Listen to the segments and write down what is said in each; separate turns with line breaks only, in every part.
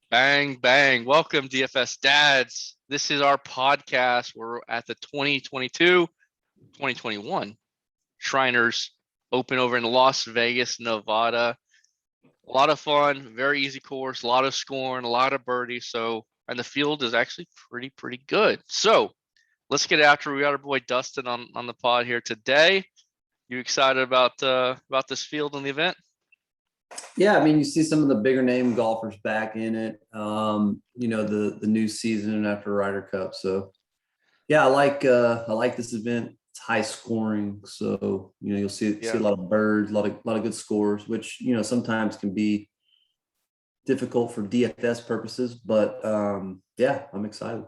Bang, bang. Welcome, DFS Dads. This is our podcast. We're at the 2022-2021 Shriners Open over in Las Vegas, Nevada. A lot of fun, very easy course, a lot of scoring, a lot of birdies. And the field is actually pretty good. So let's get after it. We got our boy Dustin on the pod here today. You excited about this field and the event?
Yeah, I mean, you see some of the bigger name golfers back in it. The new season after Ryder Cup. So, yeah, I like this event. It's high scoring, so you'll see a lot of birds, a lot of good scores, which sometimes can be difficult for DFS purposes. But yeah, I'm excited.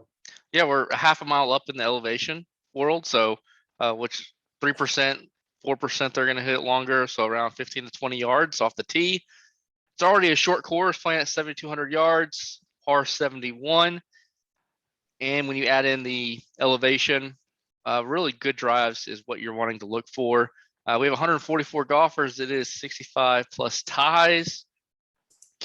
Yeah, we're a half a mile up in the elevation world, so which 3%, 4% they're going to hit it longer, so around 15 to 20 yards off the tee. It's already a short course, playing at 7,200 yards, par 71. And when you add in the elevation, really good drives is what you're wanting to look for. We have 144 golfers. It is 65 plus ties.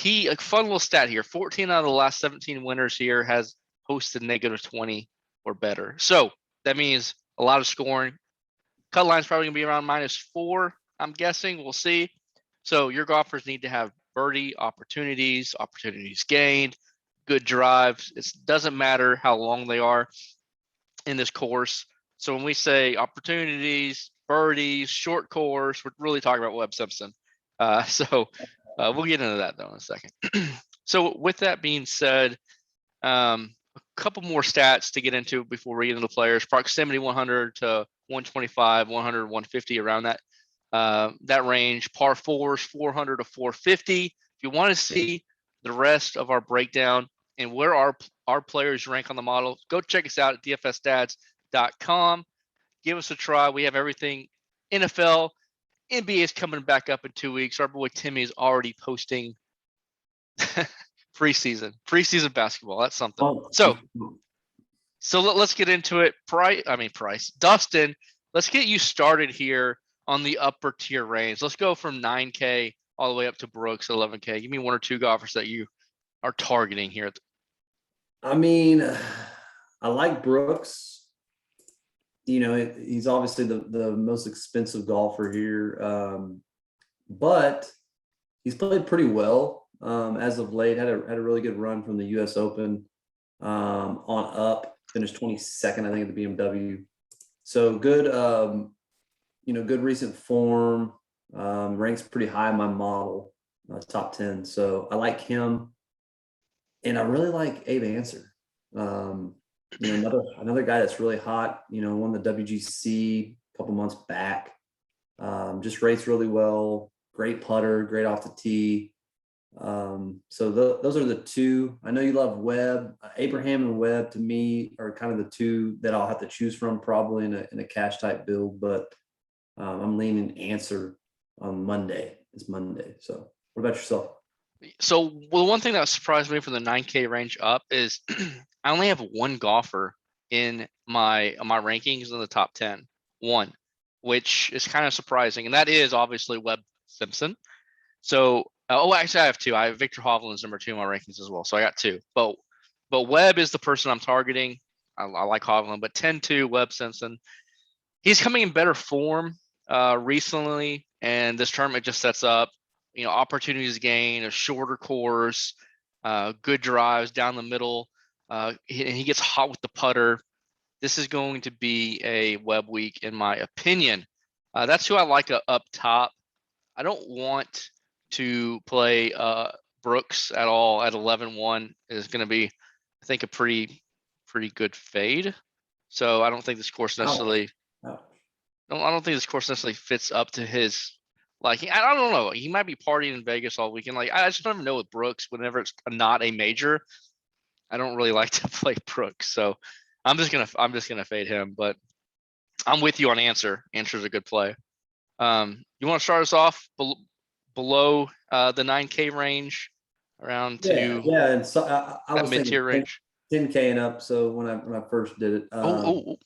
A fun little stat here: 14 out of the last 17 winners here has hosted -20 or better. So that means a lot of scoring. Cut line's probably gonna be around -4. I'm guessing. We'll see. So your golfers need to have birdie opportunities gained, good drives. It doesn't matter how long they are in this course. So when we say opportunities, birdies, short course, we're really talking about Webb Simpson. We'll get into that though in a second. So with that being said, a couple more stats to get into before we get into the players. Proximity 100 to 125, 100, 150, around that range. Par fours 400 to 450. If you want to see the rest of our breakdown and where our players rank on the model, go check us out at dfsdads.com. Give us a try. We have everything NFL. NBA is coming back up in 2 weeks. Our boy Timmy is already posting preseason basketball. That's something. So let's get into it. Price. Dustin, let's get you started here on the upper tier range. Let's go from 9K all the way up to Brooks 11K. Give me one or two golfers that you are targeting here.
I mean, I like Brooks. He's obviously the most expensive golfer here, but he's played pretty well as of late. Had a really good run from the U.S. Open on up. Finished 22nd, I think, at the BMW. So good, good recent form. Ranks pretty high in my model, top 10. So I like him, and I really like Abe Answer. Another guy that's really hot. Won the WGC a couple months back. Just rates really well. Great putter, great off the tee. So those are the two. I know you love Webb. Abraham and Webb, to me, are kind of the two that I'll have to choose from, probably in a cash type build. But I'm leaning Answer on Monday. It's Monday. So what about yourself?
So, the one thing that surprised me from the 9K range up is I only have one golfer in my rankings in the top 10. One, which is kind of surprising, and that is obviously Webb Simpson. So, actually, I have two. I have Victor Hovland's number 2 in my rankings as well. So I got two. But Webb is the person I'm targeting. I like Hovland, but 10-2 Webb Simpson. He's coming in better form recently, and this tournament just sets up opportunities gain, a shorter course, good drives down the middle. He gets hot with the putter. This is going to be a Webb week, in my opinion. That's who I like up top. I don't want to play Brooks at all at 11-1. Is going to be, I think, a pretty good fade. So I don't think this course necessarily. I don't think this course necessarily fits up to his. I don't know. He might be partying in Vegas all weekend. I just don't even know with Brooks. Whenever it's not a major, I don't really like to play Brooks. So I'm just gonna fade him. But I'm with you on Answer. Answer's a good play. You want to start us off below the 9K range, around to
and so I was
mid-tier range,
10K and up. So when I first did it,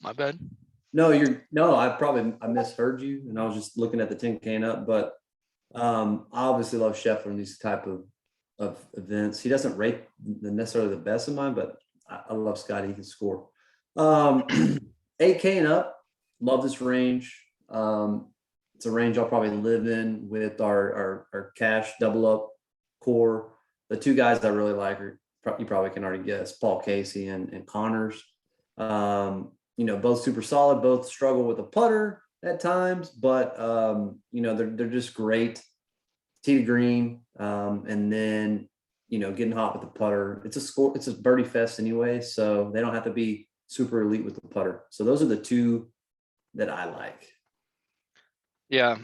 my bad.
No, I misheard you, and I was just looking at the 10K and up. But I obviously love Scheffler in these type of events. He doesn't rate necessarily the best of mine, but I love Scotty. He can score. 8K and up. Love this range. It's a range I'll probably live in with our cash double up core. The two guys I really like are, you probably can already guess, Paul Casey and Connors. Both super solid, both struggle with a putter at times, but they're just great. Tee to green, and then getting hot with the putter. It's a birdie fest anyway, so they don't have to be super elite with the putter. So those are the two that I like.
Yeah.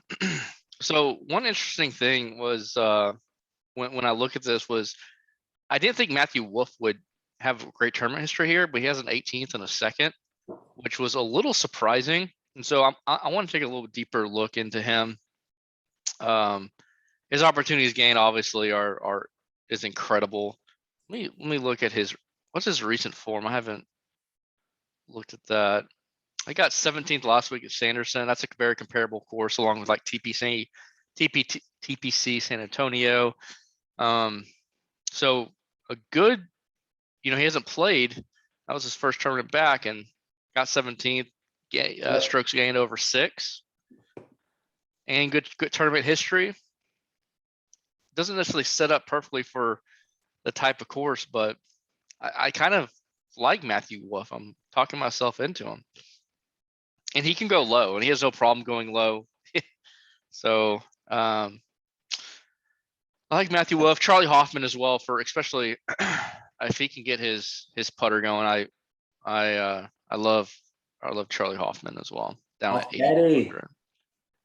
So one interesting thing was when I look at this was I didn't think Matthew Wolff would have a great tournament history here, but he has an 18th and a second, which was a little surprising. And so I want to take a little deeper look into him. His opportunities gained obviously is incredible. Let me look at what's his recent form. I haven't looked at that. I got 17th last week at Sanderson. That's a very comparable course, along with like TPC San Antonio. So a good, he hasn't played. That was his first tournament back, and got 17th. Strokes gained over 6, and good tournament history. Doesn't necessarily set up perfectly for the type of course, but I kind of like Matthew Wolff. I'm talking myself into him. And he can go low, and he has no problem going low. So I like Matthew Wolff, Charlie Hoffman as well, for especially if he can get his putter going. I love Charlie Hoffman as well, down at 8,100.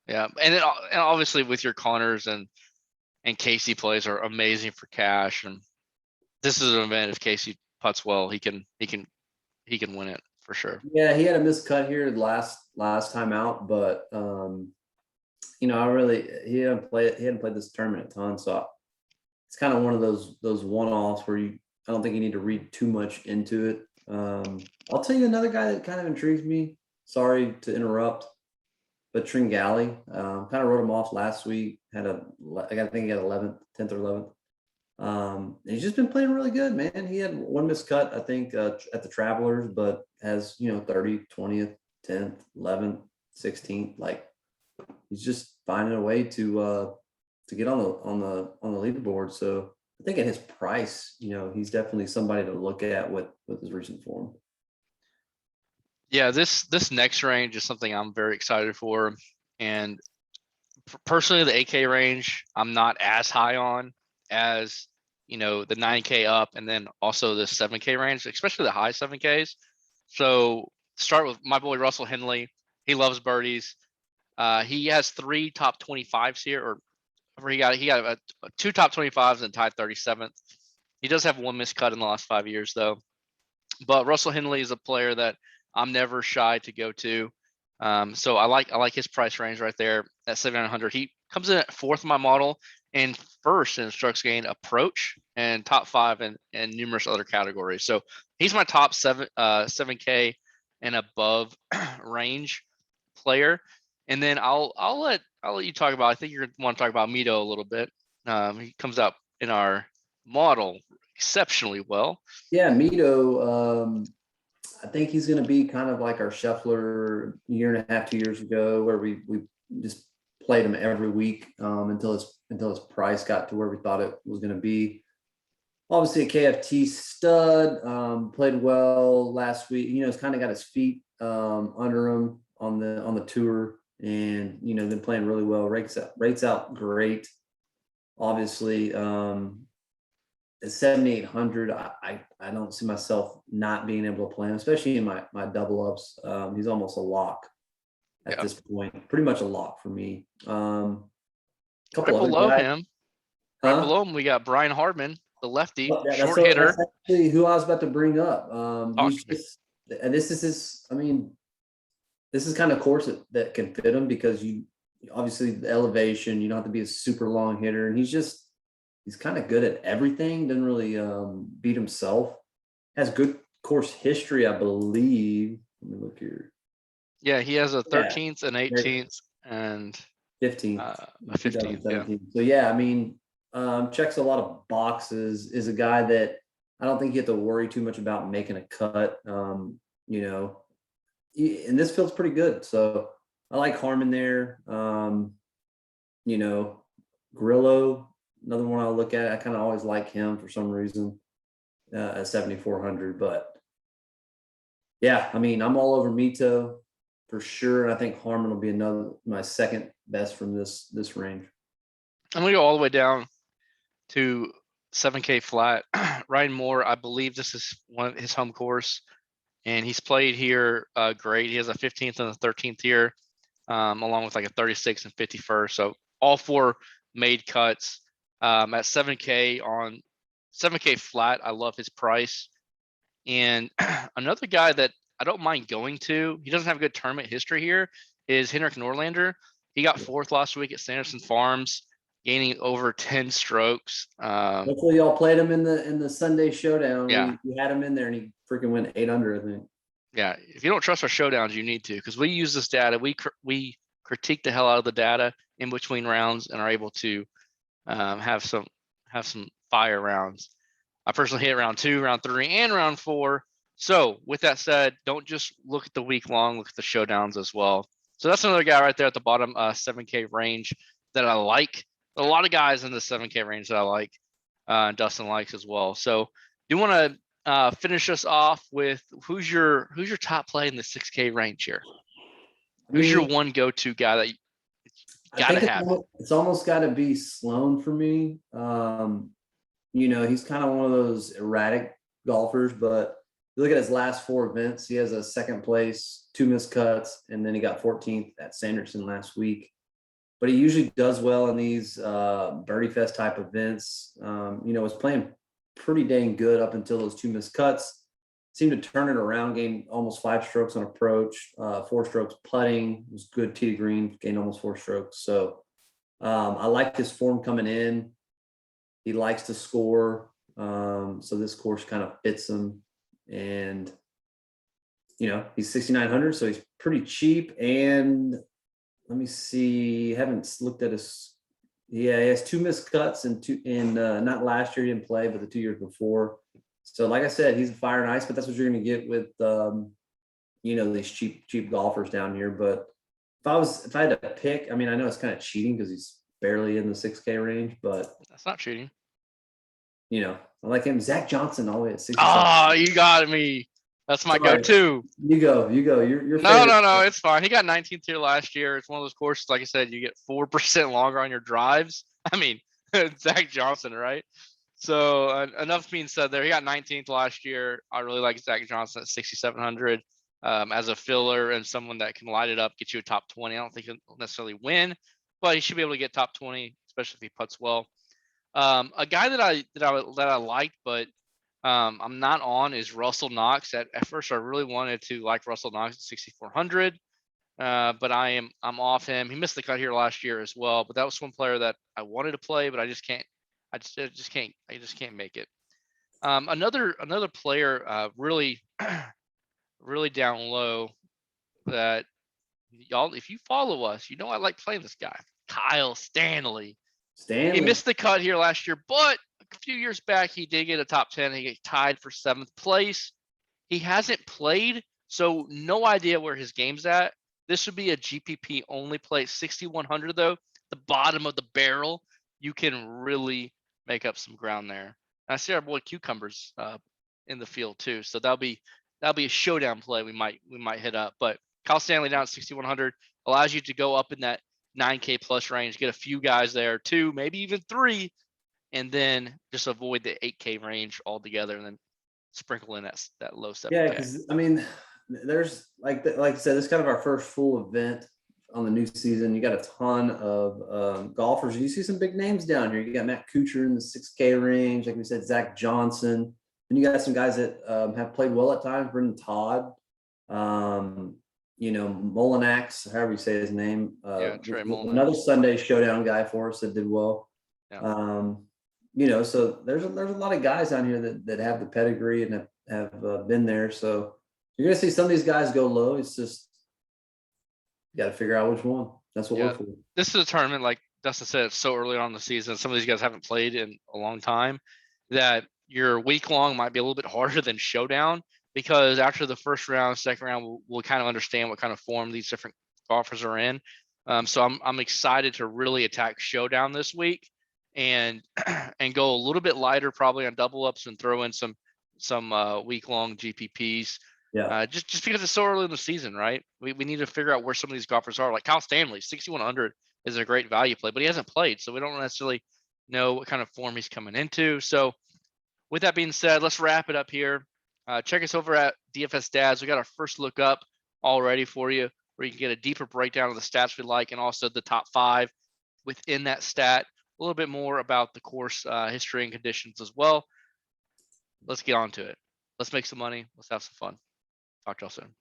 Yeah, and obviously with your Connors and Casey plays are amazing for cash, and this is an event. If Casey putts well, he can win it for sure.
Yeah, he had a miscut here last time out, but he hadn't played this tournament a ton, so it's kind of one of those one-offs where I don't think you need to read too much into it. I'll tell you another guy that kind of intrigues me. Sorry to interrupt, but Tringali, kind of wrote him off last week. I think he had 10th or 11th. And he's just been playing really good, man. He had one miscut, I think, at the Travelers, but has 30th, 20th, 10th, 11th, 16th. Like, he's just finding a way to get on the leaderboard. So I think at his price, he's definitely somebody to look at with his recent form.
Yeah, this next range is something I'm very excited for, and personally, the 8K range I'm not as high on as the 9K up, and then also the 7K range, especially the high 7Ks. So start with my boy Russell Henley. He loves birdies. He has 3 top 25s here, or he got 2 top 25s and tied 37th. He does have one miscut in the last 5 years though. But Russell Henley is a player that I'm never shy to go to. So I like his price range right there at 7,900. He comes in at 4th in my model and 1st in strokes gained approach and top 5 in numerous other categories. So he's my top 7K and above range player. And then I'll let you talk about. I think you're want to talk about Mito a little bit. He comes out in our model exceptionally well.
Yeah, Mito. I think he's going to be kind of like our Scheffler a year and a half, 2 years ago, where we just played him every week until his price got to where we thought it was going to be. Obviously, a KFT stud, played well last week. He's kind of got his feet under him on the tour, and been playing really well. Rates out great. Obviously, at 7,800, I don't see myself not being able to play him, especially in my double ups. He's almost a lock at this point, pretty much a lock for me. Couple
right below
guys.
him, right below him, we got Brian Hardman, the lefty, short hitter.
That's actually who I was about to bring up. This is kind of course that can fit him, because obviously the elevation, you don't have to be a super long hitter, and he's kind of good at everything. Doesn't really beat himself. Has good course history, I believe. Let me look here.
Yeah, he has a 13th, an 18th, and
15th,
a 15th. Yeah.
So yeah, I mean, checks a lot of boxes, is a guy that I don't think you have to worry too much about making a cut. You know, and this feels pretty good. So I like Hardman there. You know, Grillo, another one I'll look at. I kind of always like him for some reason at 7,400. But yeah, I mean, I'm all over Mito for sure. And I think Hardman will be my second best from this range.
I'm gonna go all the way down to 7K flat. Ryan Moore, I believe this is one of his home course, and he's played here great. He has a 15th and a 13th here, along with like a 36 and 51st. So all 4 made cuts at 7K on 7K flat. I love his price. And another guy that I don't mind going to, he doesn't have a good tournament history here, is Henrik Norlander. He got 4th last week at Sanderson Farms, gaining over 10 strokes.
Hopefully y'all played him in the Sunday showdown.
Yeah.
We had him in there and he freaking went 8 under, I think.
Yeah, if you don't trust our showdowns, you need to, because we use this data. We critique the hell out of the data in between rounds and are able to have some fire rounds. I personally hit round 2, round 3, and round 4. So with that said, don't just look at the week long, look at the showdowns as well. So that's another guy right there at the bottom 7K range that I like. A lot of guys in the 7K range that I like, Dustin likes as well. So do you want to finish us off with who's your top play in the 6K range here? Who's your one go-to guy that you gotta have?
It's almost got to be Sloan for me. You know, he's kind of one of those erratic golfers, but you look at his last 4 events, he has a 2nd place, 2 missed cuts, and then he got 14th at Sanderson last week. But he usually does well in these Birdie Fest type events. You know, was playing pretty dang good up until those 2 missed cuts. Seemed to turn it around, gained almost 5 strokes on approach, 4 strokes putting, was good tee to green, gained almost 4 strokes. So I like his form coming in. He likes to score. So this course kind of fits him. And, you know, he's 6,900, so he's pretty cheap. And let me see, haven't looked at his, yeah, he has 2 missed cuts and not last year he didn't play, but the 2 years before. So like I said, he's fire and ice, but that's what you're going to get with, you know, these cheap golfers down here. But if I had to pick, I mean, I know it's kind of cheating because he's barely in the 6K range, but
that's not cheating.
You know, I like him. Zach Johnson all the way at 60.
Oh, you got me. That's my go-to.
You go. You're
no. It's fine. He got 19th here last year. It's one of those courses, like I said, you get 4% longer on your drives. I mean, Zach Johnson, right? So enough being said there. He got 19th last year. I really like Zach Johnson at 6,700 as a filler and someone that can light it up, get you a top 20. I don't think he'll necessarily win, but he should be able to get top 20, especially if he putts well. A guy that I liked, but I'm not on, is Russell Knox. At first, I really wanted to like Russell Knox at 6,400, but I'm off him. He missed the cut here last year as well, but that was one player that I wanted to play, but I just can't. I just can't make it. Another player, really down low that y'all, if you follow us, you know I like playing this guy, Kyle Stanley. He missed the cut here last year, but a few years back he did get a top 10. He got tied for 7th place. He hasn't played, so no idea where his game's at. This would be a GPP only play. 6,100 though, the bottom of the barrel. You can really make up some ground there. And I see our boy Cucumbers in the field too, so that'll be a showdown play we might hit up. But Kyle Stanley down at 6,100 allows you to go up in that 9K plus range, get a few guys there, 2, maybe even 3, and then just avoid the 8K range altogether, and then sprinkle in that low 7K.
Yeah, because I mean, there's like I said, this is kind of our first full event on the new season. You got a ton of golfers. You see some big names down here. You got Matt Kuchar in the 6K range, like we said, Zach Johnson, and you got some guys that have played well at times. Brendan Todd. You know, Molinax, however you say his name.
Trey Molinax.
Another Sunday showdown guy for us that did well.
Yeah.
You know, so there's a lot of guys down here that have the pedigree and have been there. So you're going to see some of these guys go low. It's just, you got to figure out which one. That's what we're for.
This is a tournament, like Dustin said, it's so early on in the season. Some of these guys haven't played in a long time, that your week long might be a little bit harder than Showdown, because after the first round, second round, we'll kind of understand what kind of form these different golfers are in. So I'm excited to really attack Showdown this week and and go a little bit lighter probably on double ups and throw in some week long GPPs.
Yeah.
Just because it's so early in the season, right? We need to figure out where some of these golfers are. Like Kyle Stanley, 6,100 is a great value play, but he hasn't played, so we don't necessarily know what kind of form he's coming into. So with that being said, let's wrap it up here. Check us over at DFS Dads. We got our first look up all ready for you, where you can get a deeper breakdown of the stats we like and also the top 5 within that stat. A little bit more about the course history and conditions as well. Let's get on to it. Let's make some money. Let's have some fun. Talk to y'all soon.